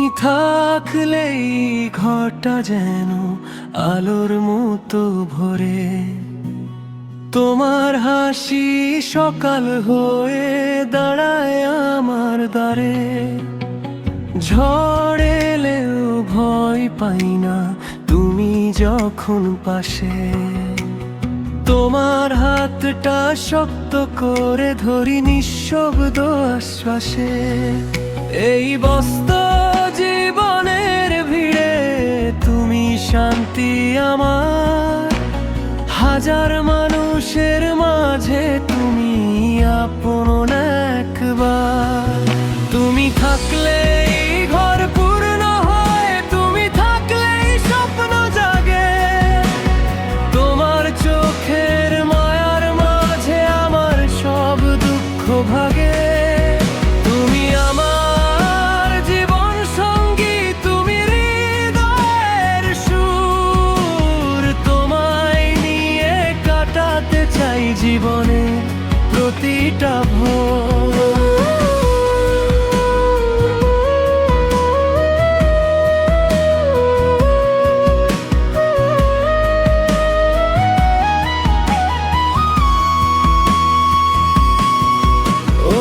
তুমি থাকলেই ঘরটা যেন আলোর মতো ভরে, তোমার হাসি সকাল হয়ে দাঁড়ায় আমার দ্বারে। ঝড় এলেও ভয় পাই না তুমি যখন পাশে, তোমার হাতটা শক্ত করে ধরি নিঃশব্দ আশ্বাসে। এই ব্যস্ত জীবনের ভিড়ে তুমি শান্তি আমার, হাজার মানুষের মাঝে তুমি আপন একবার। তুমি থাকলেই ঘর পূর্ণ হয়, তুমি থাকলেই স্বপ্ন জাগে, তোমার চোখের মায়ার মাঝে আমার সব দুঃখ ভাগে। তুমি আমার জীবন সঙ্গী, তুমি হৃদয়ের সুর, তোমায় নিয়ে কাটাতে চাই জীবনে প্রতিটা ভোর।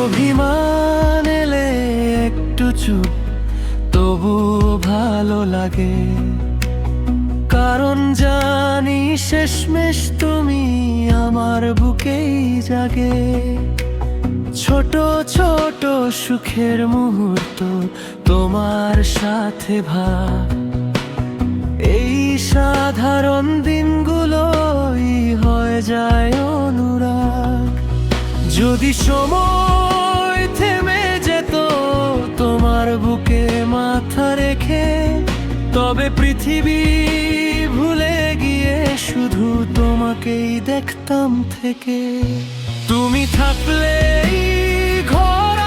অভিমান এলে একটু চুপ তবু ভালো লাগে, কারণ জানি শেষমেশ তুমি আমার বুকেই জাগে। ছোট ছোট সুখের মুহূর্ত তোমার সাথে ভাগ, এই সাধারণ দিনগুলোই হয়ে যায় অনুরাগ। যদি সময় থেমে যেত তোমার বুকে মাথা রেখে, তবে পৃথিবী ভুলে গিয়ে শুধু তোমাকেই দেখতাম থেকে। তুমি থাকলেই ঘর